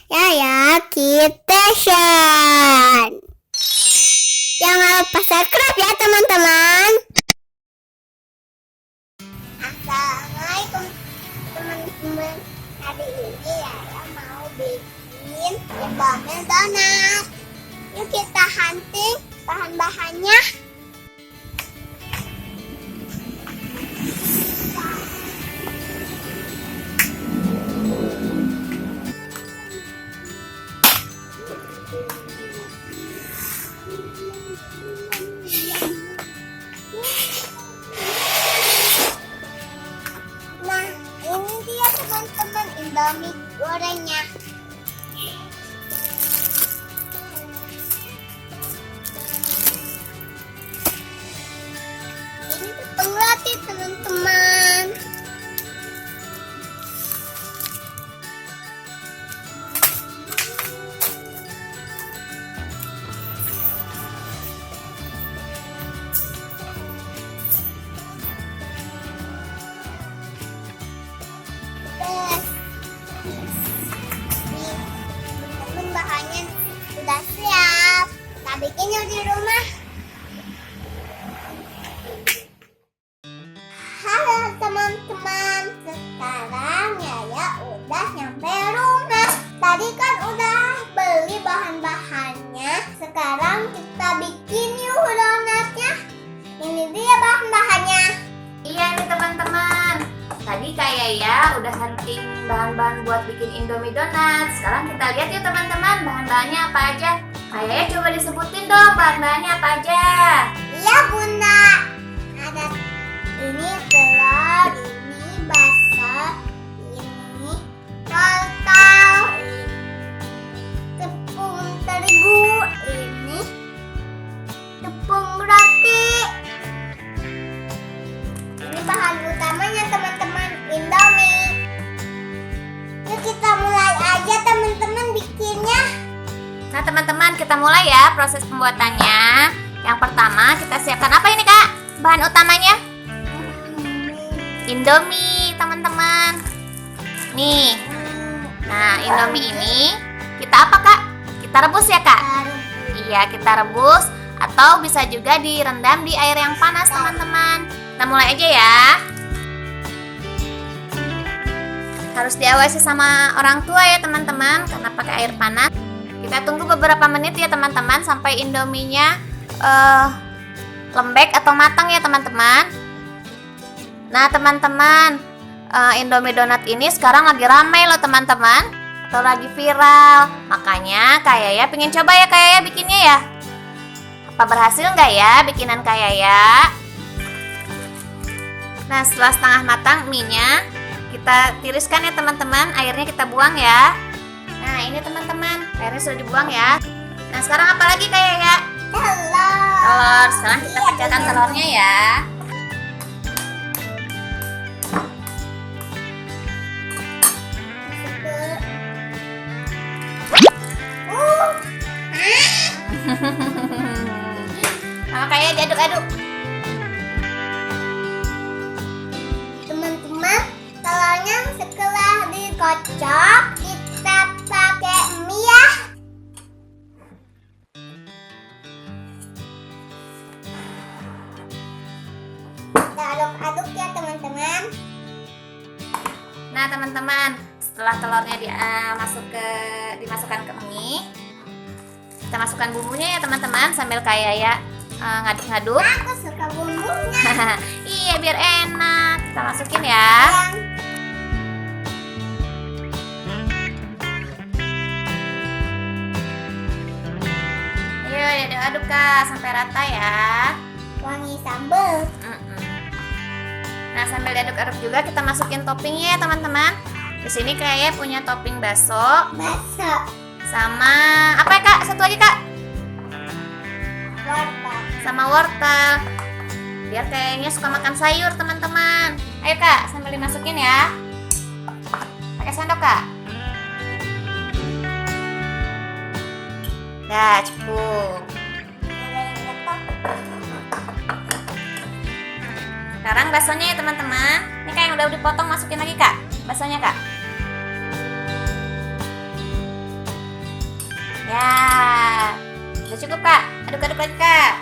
Yaya Kitchen. Jangan lupa subscribe ya teman-teman. Assalamualaikum teman-teman. Hari ini Yaya mau bikin Indomie donat. Yuk kita hunting bahan-bahannya. Nah, ini dia teman-teman Indomie gorengnya. Ini tepung roti teman-teman. Teman bahannya sudah siap. Kita bikin yuk di rumah. Halo teman-teman, sekarang Yaya udah nyampe rumah. Tadi kan udah beli bahan-bahannya. Sekarang kita bikin yuk donatnya. Ini dia bahan-bahannya. Iya nih teman-teman, tadi Kak Yaya udah hunting bahan-bahan buat bikin Indomie donat. Sekarang kita lihat yuk teman-teman, bahan-bahannya apa aja. Kak Yaya coba disebutin dong bahan-bahannya apa aja. Iya Bunda. Ada ini telur, ini basah, ini wortel, ini tepung terigu, ini tepung roti. Ini bahan utamanya teman-teman, Indomie. Yuk kita mulai aja teman-teman bikinnya. Nah teman-teman, kita mulai ya proses pembuatannya. Yang pertama kita siapkan apa ini Kak? Bahan utamanya? Indomie teman-teman. Nih, nah Indomie ini kita apa Kak? Kita rebus ya Kak? Iya, kita rebus atau bisa juga direndam di air yang panas teman-teman. Kita mulai aja ya. Harus diawasi sama orang tua ya teman-teman, karena pakai air panas. Kita tunggu beberapa menit ya teman-teman sampai Indominya lembek atau matang ya teman-teman. Nah teman-teman, Indomie donat ini sekarang lagi ramai loh teman-teman, atau lagi viral. Makanya Kak Yaya pengen coba ya Kak Yaya bikinnya ya. Apa berhasil nggak ya bikinan Kak Yaya? Nah setelah setengah matang mie-nya, kita tiriskan ya teman-teman, airnya kita buang ya. Nah ini teman-teman, airnya sudah dibuang ya. Nah sekarang apa lagi Kak Yaya? Telur. Sekarang kita pecahkan telurnya ya. Sama kayak diaduk-aduk. Teman-teman, telurnya setelah dikocok, kita pakai mie ya. Kita aduk-aduk ya teman-teman. Nah teman-teman, setelah telurnya dimasukkan ke mie, kita masukkan bumbunya ya teman-teman sambil kayak ya ngaduk-ngaduk. Aku suka bumbunya. Iya biar enak. Kita masukin ya. Ayo aduk-aduk Kak sampai rata ya. Wangi sambal. Nah sambil diaduk-aduk juga kita masukin toppingnya ya teman-teman. Di sini kayaknya punya topping bakso sama apa ya Kak? Satu lagi Kak. Wortel. Sama wortel. Biar kayaknya suka makan sayur teman-teman. Ayo Kak sambil dimasukin ya. Pakai sendok Kak. Dah cukup. Sekarang baksonya ya teman-teman. Ini kayak yang udah dipotong masukin lagi Kak. Baksonya Kak. Sudah cukup Kak, aduk-aduk lagi Kak.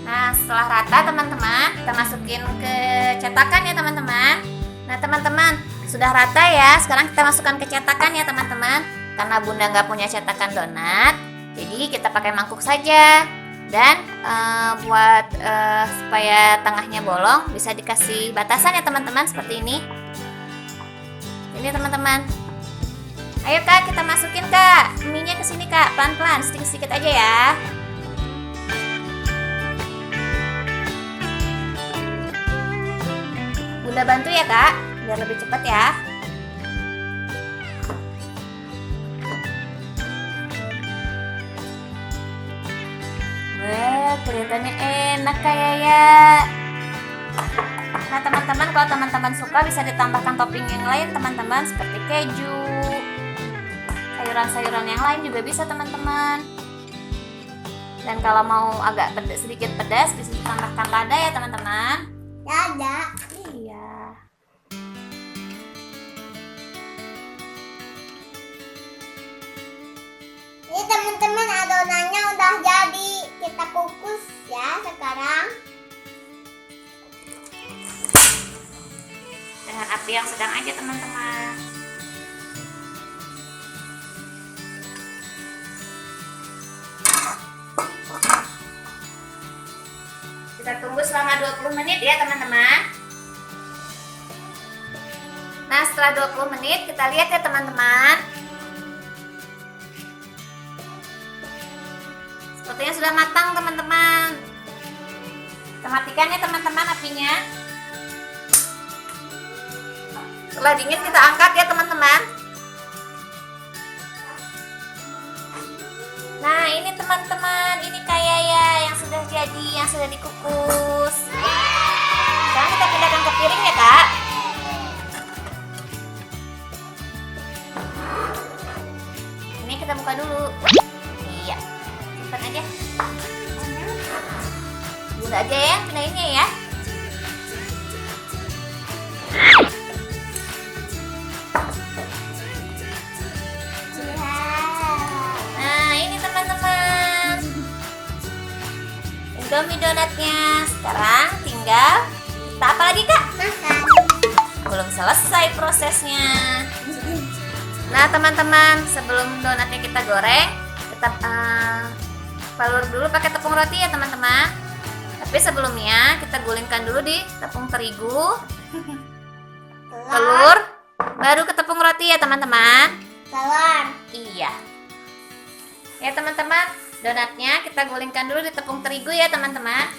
Nah setelah rata teman-teman, kita masukin ke cetakan ya teman-teman. Nah teman-teman, sudah rata ya, sekarang kita masukkan ke cetakan ya teman-teman. Karena bunda nggak punya cetakan donat, jadi kita pakai mangkuk saja. Dan buat supaya tengahnya bolong, bisa dikasih batasan ya teman-teman, seperti ini. Ini teman-teman. Ayo Kak, kita masukin Kak mie-nya ke sini Kak, pelan-pelan, sedikit-sedikit aja ya. Bunda bantu ya Kak, biar lebih cepat ya. Wah, kelihatannya enak kayak ya. Nah teman-teman, kalau teman-teman suka bisa ditambahkan topping yang lain teman-teman, seperti keju, sayuran-sayuran yang lain juga bisa teman-teman. Dan kalau mau agak sedikit pedas bisa ditambahkan lada ya teman-teman. Lada. Iya. Ini teman-teman adonannya udah jadi. Kita kukus ya sekarang. Dengan api yang sedang aja teman-teman. Kita tunggu selama 20 menit ya teman-teman. Nah setelah 20 menit kita lihat ya teman-teman. Sepertinya sudah matang teman-teman. Kita matikan ya teman-teman apinya. Setelah dingin kita angkat ya teman-teman. Nah ini teman-teman, ini kayak ya yang sudah jadi, yang sudah dikukus. Sekarang kita pindahkan ke piring ya Kak. Ini kita buka dulu. Iya, simpan aja. Bunda aja ya pindahinnya ya. Indomie donatnya. Sekarang tinggal kita apa lagi Kak? Makan. Belum selesai prosesnya. Nah teman-teman, sebelum donatnya kita goreng, kita balur dulu pakai tepung roti ya teman-teman. Tapi sebelumnya kita gulingkan dulu di tepung terigu, telur, baru ke tepung roti ya teman-teman. Telur. Iya. Ya teman-teman, donatnya kita gulingkan dulu di tepung terigu ya teman-teman.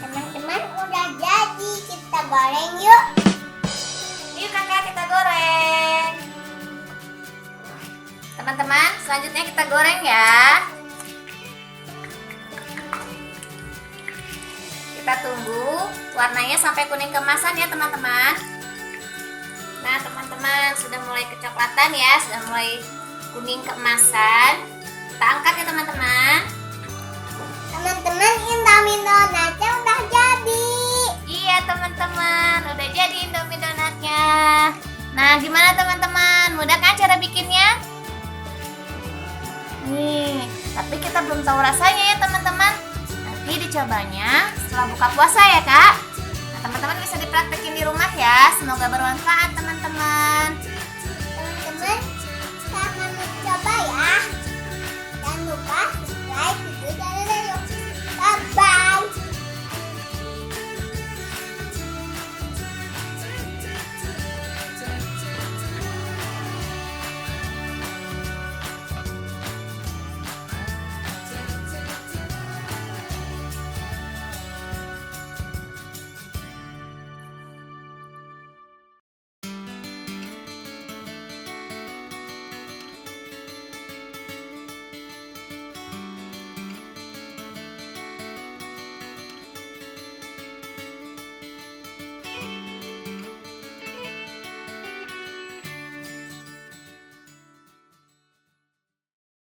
Teman-teman udah jadi, kita goreng yuk. Yuk kakak kita goreng. Teman-teman, selanjutnya kita goreng ya. Kita tunggu warnanya sampai kuning keemasan ya teman-teman. Nah teman-teman, sudah mulai kecoklatan ya, sudah mulai kuning keemasan. Kita angkat ya teman-teman. Teman-teman, Indomie donatnya udah jadi. Iya teman-teman, udah jadi Indomie donatnya. Nah gimana teman-teman, mudah kan cara bikinnya? Nih, tapi kita belum tahu rasanya ya teman-teman. Nanti dicobanya setelah buka puasa ya Kak. Nah teman-teman bisa dipraktekin di rumah ya. Semoga bermanfaat teman-teman. Teman-teman, selamat mencoba ya. Jangan lupa subscribe,